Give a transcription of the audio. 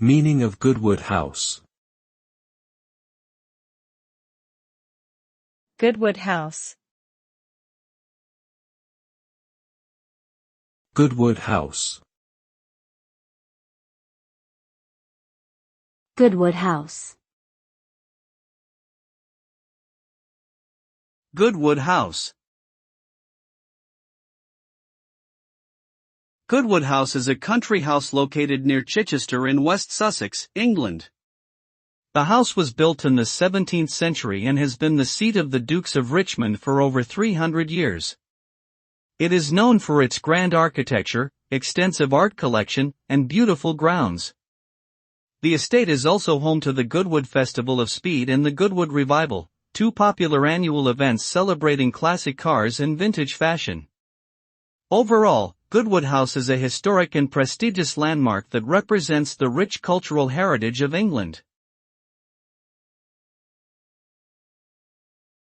Meaning of Goodwood House. Goodwood House. Goodwood House. Goodwood House. Goodwood House. Goodwood House is a country house located near Chichester in West Sussex, England. The house was built in the 17th century and has been the seat of the Dukes of Richmond for over 300 years. It is known for its grand architecture, extensive art collection, and beautiful grounds. The estate is also home to the Goodwood Festival of Speed and the Goodwood Revival, two popular annual events celebrating classic cars and vintage fashion. Overall, Goodwood House is a historic and prestigious landmark that represents the rich cultural heritage of England.